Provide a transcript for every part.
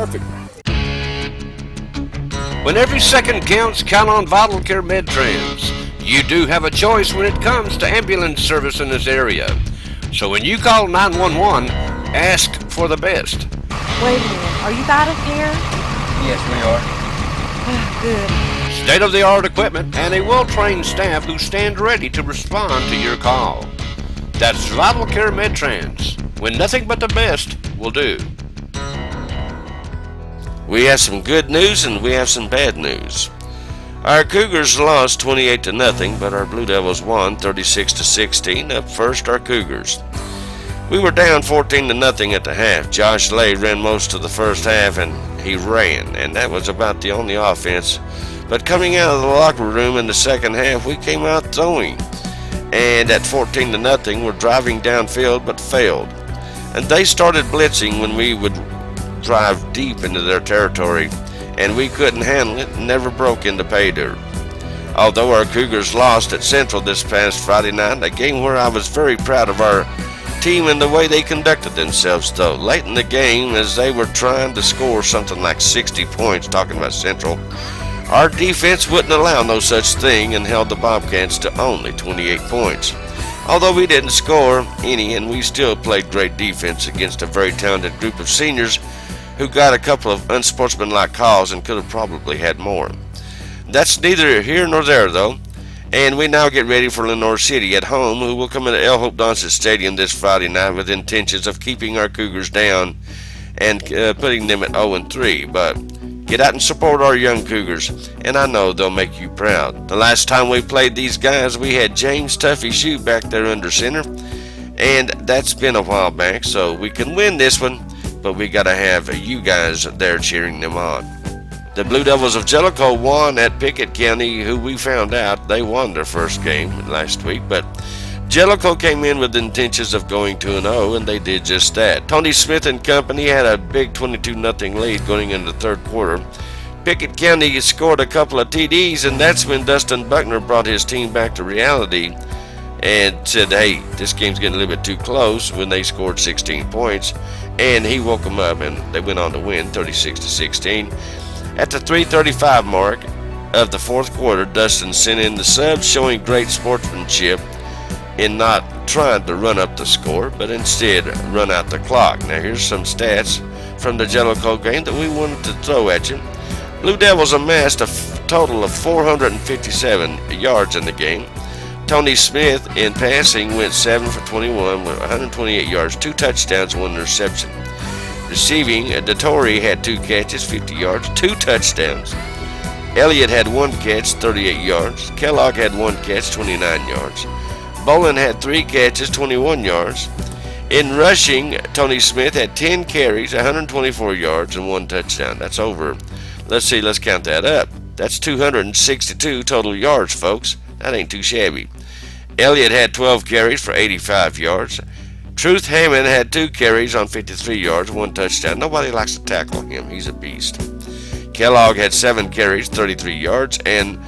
perfect. When every second counts, count on Vital Care MedTrans. You do have a choice when it comes to ambulance service in this area. So when you call 911, ask for the best. Wait a minute, are you Vital Care? Yes, we are. Good. State-of-the-art equipment and a well-trained staff who stand ready to respond to your call. That's Vital Care MedTrans, when nothing but the best will do. We have some good news and we have some bad news. Our Cougars lost 28-0, but our Blue Devils won 36-16. Up first, our Cougars. We were down 14-0 at the half. Josh Lay ran most of the first half, and he ran, and that was about the only offense. But coming out of the locker room in the second half, we came out throwing. And at 14-0, we're driving downfield, but failed. And they started blitzing when we would drive deep into their territory, and we couldn't handle it and never broke into pay dirt. Although our Cougars lost at Central this past Friday night, a game where I was very proud of our team and the way they conducted themselves, though. Late in the game, as they were trying to score something like 60 points, talking about Central, our defense wouldn't allow no such thing and held the Bobcats to only 28 points. Although we didn't score any, and we still played great defense against a very talented group of seniors who got a couple of unsportsmanlike calls and could have probably had more. That's neither here nor there, though, and we now get ready for Lenoir City at home, who will come into El Hope Donsis Stadium this Friday night with intentions of keeping our Cougars down and putting them at 0-3, but get out and support our young Cougars, and I know they'll make you proud. The last time we played these guys, we had James Tuffy Shue back there under center, and that's been a while back, so we can win this one, but we got to have you guys there cheering them on. The Blue Devils of Jellicoe won at Pickett County, who we found out they won their first game last week, but Jellicoe came in with intentions of going 2-0, and they did just that. Tony Smith and company had a big 22-0 lead going into the third quarter. Pickett County scored a couple of TDs, and that's when Dustin Buckner brought his team back to reality and said, hey, this game's getting a little bit too close, when they scored 16 points, and he woke them up, and they went on to win 36-16. At the 3:35 mark of the fourth quarter, Dustin sent in the subs, showing great sportsmanship in not trying to run up the score, but instead run out the clock. Now here's some stats from the Jellicoe game that we wanted to throw at you. Blue Devils amassed a total of 457 yards in the game. Tony Smith in passing went 7 for 21 with 128 yards, 2 touchdowns, 1 interception. Receiving, DeTore had 2 catches, 50 yards, 2 touchdowns. Elliott had 1 catch, 38 yards. Kellogg had 1 catch, 29 yards. Bolin had 3 catches, 21 yards. In rushing, Tony Smith had 10 carries, 124 yards, and 1 touchdown. That's over. Let's count that up. That's 262 total yards, folks. That ain't too shabby. Elliott had 12 carries for 85 yards. Truth Hammond had 2 carries on 53 yards, 1 touchdown. Nobody likes to tackle him. He's a beast. Kellogg had 7 carries, 33 yards, and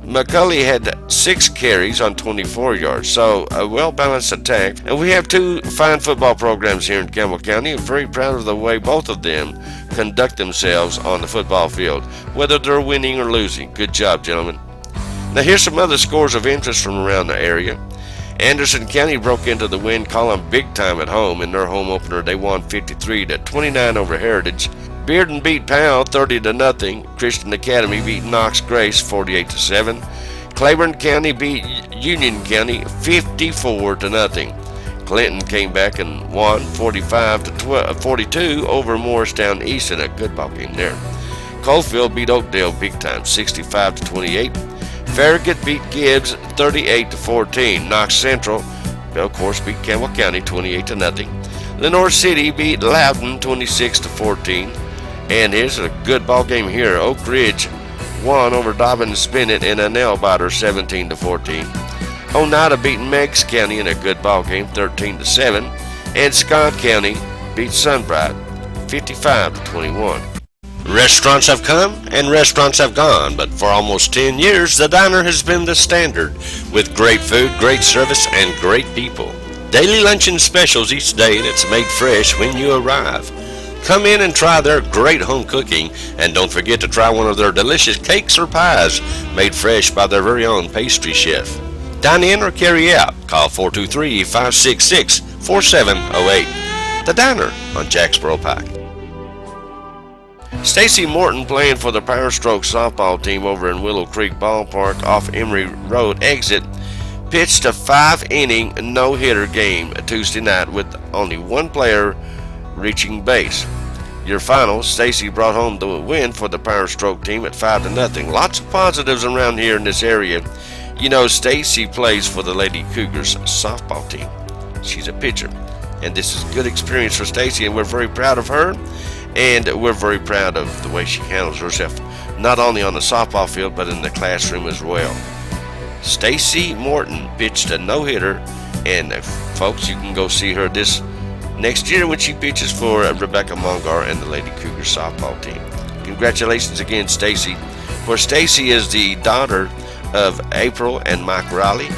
McCulley had 6 carries on 24 yards. So a well-balanced attack. And we have 2 fine football programs here in Campbell County. I'm very proud of the way both of them conduct themselves on the football field, whether they're winning or losing. Good job, gentlemen. Now here's some other scores of interest from around the area. Anderson County broke into the win column big time at home. In their home opener, they won 53-29 over Heritage. Bearden beat Powell 30-0. Christian Academy beat Knox Grace 48-7. Claiborne County beat Union County 54-0. Clinton came back and won 45-42 over Morristown East in a good ball game there. Coalfield beat Oakdale big time 65-28. Farragut beat Gibbs 38-14. Knox Central, of course, beat Campbell County 28-0. Lenoir City beat Loudon 26-14. And here's a good ball game here. Oak Ridge won over Dobbins Bennett in a nail-biter 17-14. Oneida beat Meigs County in a good ball game 13-7. And Scott County beat Sunbright 55-21. Restaurants have come and restaurants have gone, but for almost 10 years, the diner has been the standard, with great food, great service, and great people. Daily luncheon specials each day that's made fresh when you arrive. Come in and try their great home cooking, and don't forget to try one of their delicious cakes or pies made fresh by their very own pastry chef. Dine in or carry out. Call 423-566-4708. The Diner on Jacksboro Pike. Stacy Morton, playing for the Power Stroke softball team over in Willow Creek Ballpark off Emory Road exit, pitched a 5-inning no-hitter game Tuesday night with only one player reaching base. Your final, Stacy brought home the win for the Power Stroke team at 5-0. Lots of positives around here in this area. You know, Stacy plays for the Lady Cougars softball team. She's a pitcher, and this is a good experience for Stacy, and we're very proud of her, and we're very proud of the way she handles herself, not only on the softball field, but in the classroom as well. Stacy Morton pitched a no-hitter, and folks, you can go see her this next year when she pitches for Rebecca Mongar and the Lady Cougars softball team. Congratulations again, Stacy. For Stacy is the daughter of April and Mike Riley,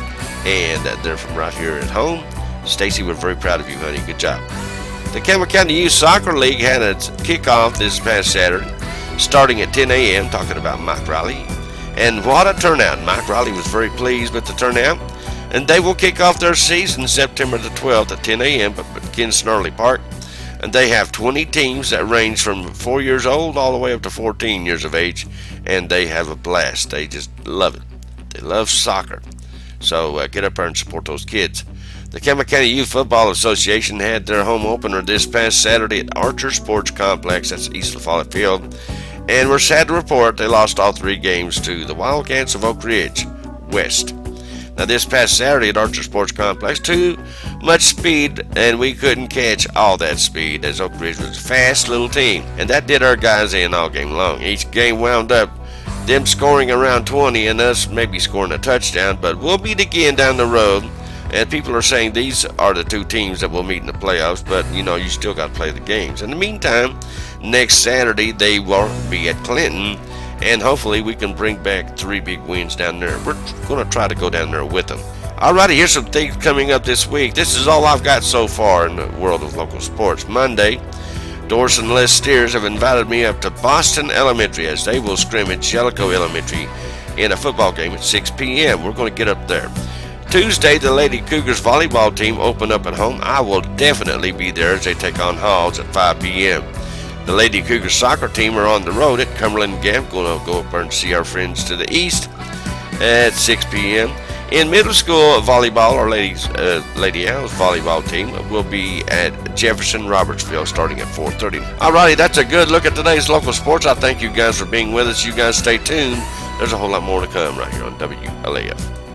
and they're from right here at home. Stacy, we're very proud of you, honey. Good job. The Campbell County Youth Soccer League had its kickoff this past Saturday, starting at 10 a.m., talking about Mike Riley. And what a turnout. Mike Riley was very pleased with the turnout. And they will kick off their season September the 12th at 10 a.m. at Ken Snarley Park. And they have 20 teams that range from 4 years old all the way up to 14 years of age. And they have a blast. They just love it. They love soccer. So get up there and support those kids. The Campbell County Youth Football Association had their home opener this past Saturday at Archer Sports Complex. That's East La Follette Field. And we're sad to report they lost all 3 games to the Wildcats of Oak Ridge West. Now, this past Saturday at Archer Sports Complex, too much speed, and we couldn't catch all that speed, as Oak Ridge was a fast little team. And that did our guys in all game long. Each game wound up them scoring around 20 and us maybe scoring a touchdown, but we'll meet again down the road. And people are saying these are the 2 teams that will meet in the playoffs, but, you know, you still got to play the games. In the meantime, next Saturday they will be at Clinton, and hopefully we can bring back 3 big wins down there. We're going to try to go down there with them. Alrighty, here's some things coming up this week. This is all I've got so far in the world of local sports. Monday, Doris and Les Steers have invited me up to Boston Elementary as they will scrimmage Jellicoe Elementary in a football game at 6 p.m. We're going to get up there. Tuesday, the Lady Cougars volleyball team open up at home. I will definitely be there as they take on Halls at 5 p.m. The Lady Cougars soccer team are on the road at Cumberland Gap. Going to go up there and see our friends to the east at 6 p.m. In middle school volleyball, our Lady Owls volleyball team will be at Jefferson Robertsville starting at 4:30. Alrighty, that's a good look at today's local sports. I thank you guys for being with us. You guys stay tuned. There's a whole lot more to come right here on WLAF.